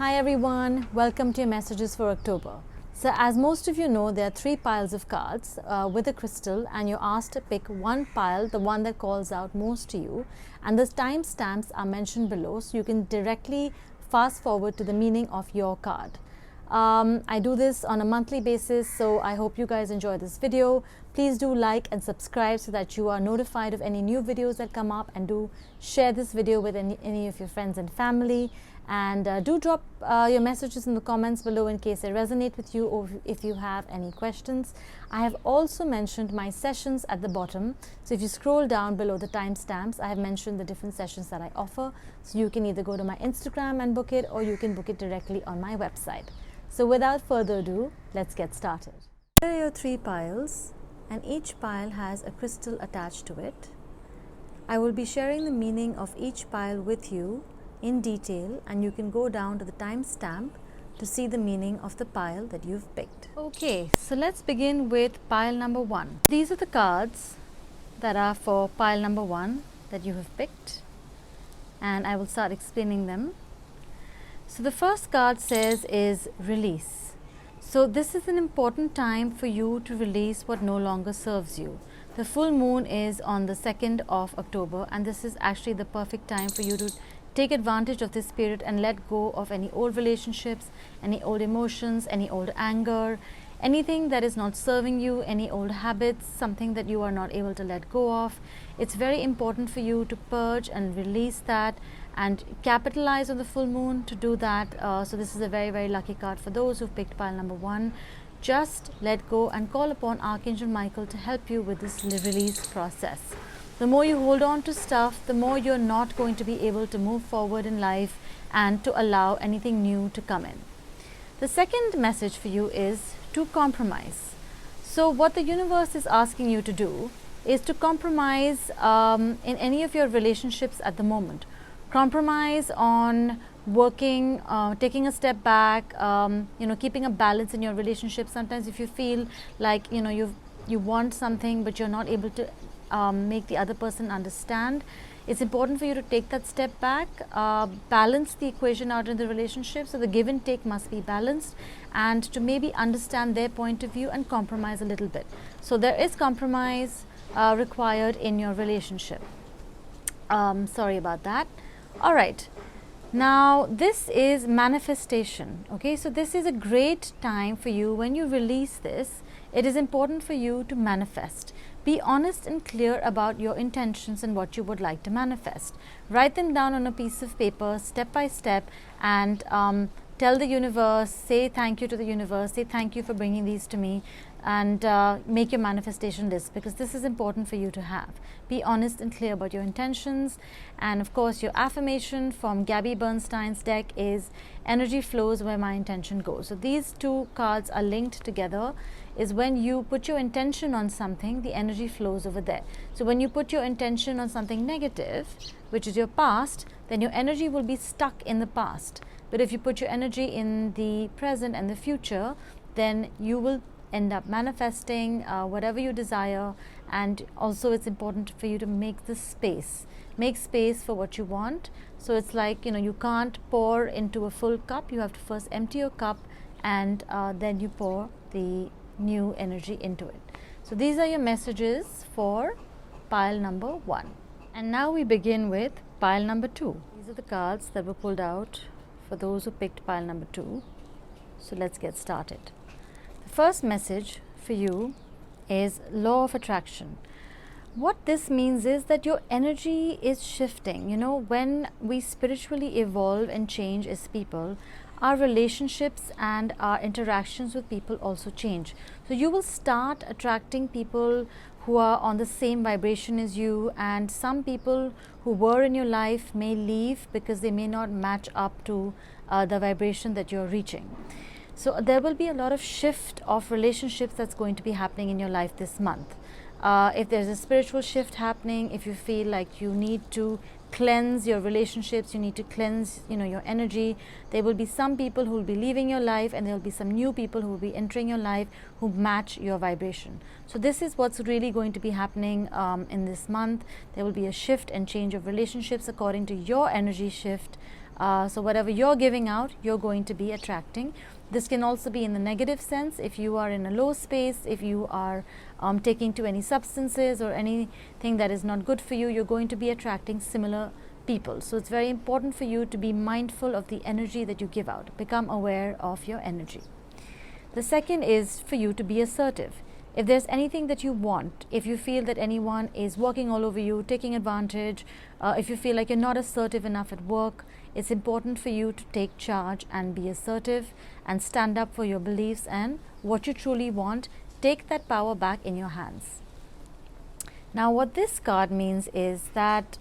Hi everyone, welcome to your messages for October. So as most of you know, there are 3 piles of cards with a crystal, and you're asked to pick one pile, the one that calls out most to you, and the timestamps are mentioned below, so you can directly fast forward to the meaning of your card. I do this on a monthly basis, so I hope you guys enjoy this video. Please do like and subscribe so that you are notified of any new videos that come up, and do share this video with any of your friends and family. And do drop your messages in the comments below in case they resonate with you, or if you have any questions. I have also mentioned my sessions at the bottom, so if you scroll down below the timestamps, I have mentioned the different sessions that I offer, so you can either go to my Instagram and book it, or you can book it directly on my website. So without further ado, let's get started. Here are your 3 piles, and each pile has a crystal attached to it. I will be sharing the meaning of each pile with you in detail, and you can go down to the timestamp to see the meaning of the pile that you've picked. Okay, so let's begin with pile number 1. These are the cards that are for pile number 1 that you have picked, and I will start explaining them. So the first card says is release. So this is an important time for you to release what no longer serves you. The full moon is on the 2nd of October, and this is actually the perfect time for you to take advantage of this period and let go of any old relationships, any old emotions, any old anger, anything that is not serving you, any old habits, something that you are not able to let go of. It's very important for you to purge and release that and capitalize on the full moon to do that. So this is a very, very lucky card for those who've picked pile number 1. Just let go and call upon Archangel Michael to help you with this release process. The more you hold on to stuff, the more you're not going to be able to move forward in life and to allow anything new to come in. The second message for you is to compromise. So what the universe is asking you to do is to compromise in any of your relationships at the moment. Compromise on working, taking a step back, keeping a balance in your relationship. Sometimes if you feel like you want something but you're not able to make the other person understand, it's important for you to take that step back, balance the equation out in the relationship. So the give and take must be balanced, and to maybe understand their point of view and compromise a little bit. So there is compromise required in your relationship. Sorry about that. All right. Now this is manifestation. Okay, so this is a great time for you. When you release this, it is important for you to manifest. Be honest and clear about your intentions and what you would like to manifest. Write them down on a piece of paper, step by step, and tell the universe, say thank you to the universe, say thank you for bringing these to me, and make your manifestation list, because this is important for you to have. Be honest and clear about your intentions. And of course, your affirmation from Gabby Bernstein's deck is energy flows where my intention goes. So these 2 cards are linked together. Is when you put your intention on something, the energy flows over there. So when you put your intention on something negative, which is your past, then your energy will be stuck in the past. But if you put your energy in the present and the future, then you will end up manifesting whatever you desire. And also it's important for you to make the space. Make space for what you want. So it's like, you can't pour into a full cup. You have to first empty your cup, and then you pour the new energy into it. So these are your messages for pile number 1. And now we begin with pile number 2. These are the cards that were pulled out for those who picked pile number 2. So let's get started. The first message for you is law of attraction. What this means is that your energy is shifting. When we spiritually evolve and change as people, our relationships and our interactions with people also change. So you will start attracting people who are on the same vibration as you, and some people who were in your life may leave because they may not match up to the vibration that you're reaching. So there will be a lot of shift of relationships that's going to be happening in your life this month. If there's a spiritual shift happening, if you feel like you need to cleanse your relationships, you need to cleanse your energy, there will be some people who will be leaving your life, and there will be some new people who will be entering your life who match your vibration. So this is what's really going to be happening in this month. There will be a shift and change of relationships according to your energy shift So whatever you're giving out, you're going to be attracting. This can also be in the negative sense. If you are in a low space, if you are taking to any substances or anything that is not good for you, you're going to be attracting similar people. So it's very important for you to be mindful of the energy that you give out. Become aware of your energy. The second is for you to be assertive. If there's anything that you want, if you feel that anyone is walking all over you, taking advantage, if you feel like you're not assertive enough at work, it's important for you to take charge and be assertive and stand up for your beliefs and what you truly want. Take that power back in your hands. Now, what this card means is that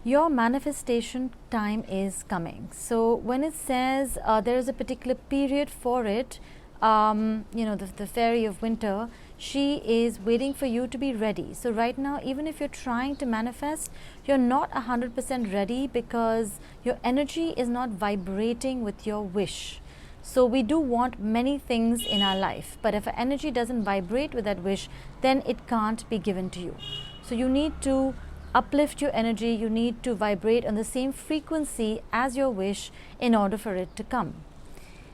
your manifestation time is coming. So when it says there is a particular period for it, the fairy of winter, she is waiting for you to be ready. So right now, even if you're trying to manifest, you're not 100% ready because your energy is not vibrating with your wish. So we do want many things in our life, but if our energy doesn't vibrate with that wish, then it can't be given to you. So you need to uplift your energy, you need to vibrate on the same frequency as your wish in order for it to come.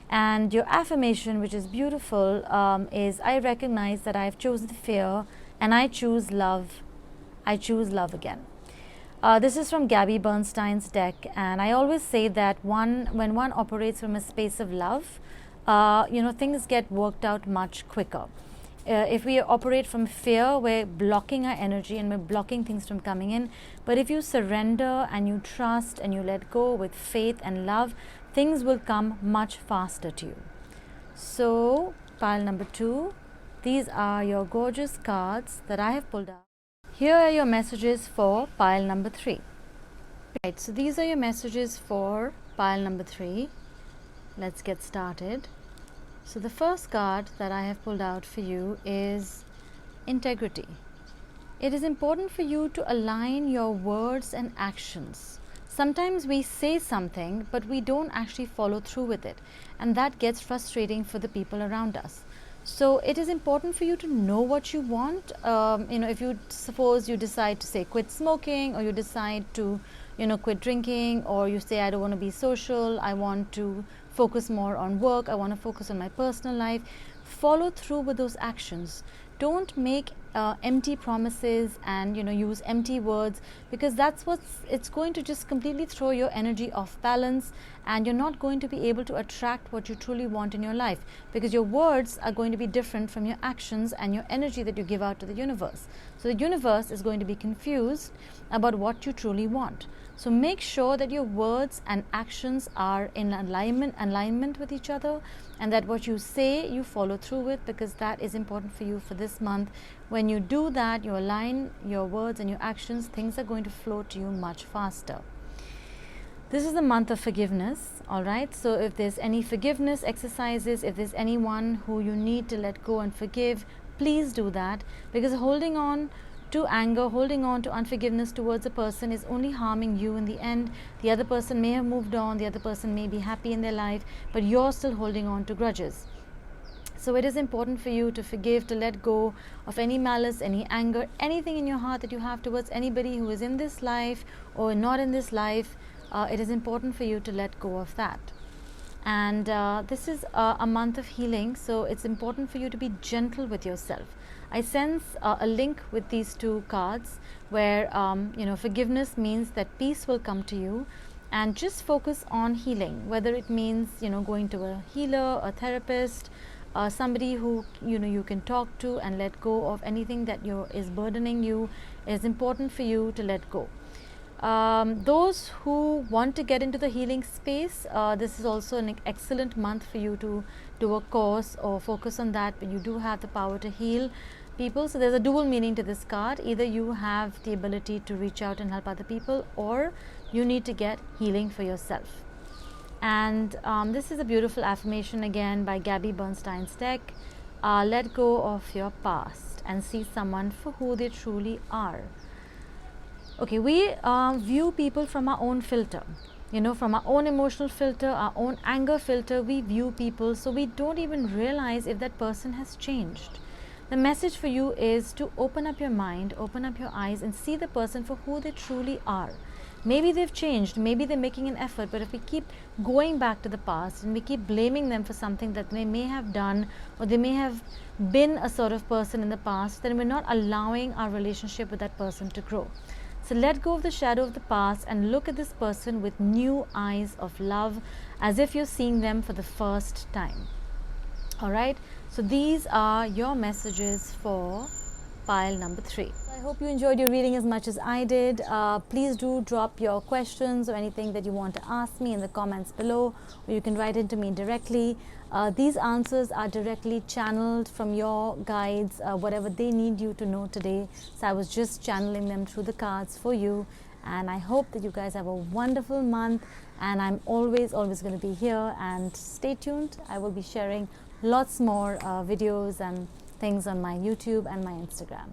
And your affirmation, which is beautiful, is I recognize that I've chosen fear and I choose love. I choose love again. This is from Gabby Bernstein's deck, and I always say that when one operates from a space of love, things get worked out much quicker. If we operate from fear, we're blocking our energy and we're blocking things from coming in. But if you surrender and you trust and you let go with faith and love, things will come much faster to you. So, pile number 2, these are your gorgeous cards that I have pulled out. Here are your messages for pile number 3. Right, so these are your messages for pile number 3. Let's get started. So the first card that I have pulled out for you is integrity. It is important for you to align your words and actions. Sometimes we say something, but we don't actually follow through with it, and that gets frustrating for the people around us. So it is important for you to know what you want. If you suppose you decide to say quit smoking, or you decide to quit drinking, or you say I don't want to be social, I want to focus more on work, I want to focus on my personal life, follow through with those actions. Don't make empty promises and use empty words, because it's going to just completely throw your energy off balance, and you're not going to be able to attract what you truly want in your life, because your words are going to be different from your actions and your energy that you give out to the universe. So the universe is going to be confused about what you truly want. So make sure that your words and actions are in alignment with each other, and that what you say you follow through with, because that is important for you for this month. When you do that, you align your words and your actions, things are going to flow to you much faster. This is the month of forgiveness, all right? So if there's any forgiveness exercises, if there's anyone who you need to let go and forgive, please do that, because holding on to anger, holding on to unforgiveness towards a person is only harming you in the end. The other person may have moved on, the other person may be happy in their life, but you're still holding on to grudges. So it is important for you to forgive, to let go of any malice, any anger, anything in your heart that you have towards anybody who is in this life or not in this life. It is important for you to let go of that. And this is a month of healing, so it's important for you to be gentle with yourself. I sense a link with these two cards where forgiveness means that peace will come to you, and just focus on healing, whether it means going to a healer, a therapist, somebody who you can talk to and let go of anything that is burdening you. It is important for you to let go. Those who want to get into the healing space, this is also an excellent month for you to do a course or focus on that, but you do have the power to heal people. So there's a dual meaning to this card. Either you have the ability to reach out and help other people, or you need to get healing for yourself. And this is a beautiful affirmation again by Gabby Bernstein's deck. Let go of your past and see someone for who they truly are. Okay, we view people from our own filter, from our own emotional filter, our own anger filter. We view people, so we don't even realize if that person has changed. The message for you is to open up your mind, open up your eyes, and see the person for who they truly are. Maybe they've changed, maybe they're making an effort, but if we keep going back to the past and we keep blaming them for something that they may have done, or they may have been a sort of person in the past, then we're not allowing our relationship with that person to grow. So let go of the shadow of the past and look at this person with new eyes of love, as if you're seeing them for the first time. Alright, so these are your messages for pile number 3. I hope you enjoyed your reading as much as I did. Please do drop your questions or anything that you want to ask me in the comments below, or you can write it to me directly. These answers are directly channeled from your guides, whatever they need you to know today. So I was just channeling them through the cards for you, and I hope that you guys have a wonderful month, and I'm always going to be here, and stay tuned. I will be sharing lots more videos and things on my YouTube and my Instagram.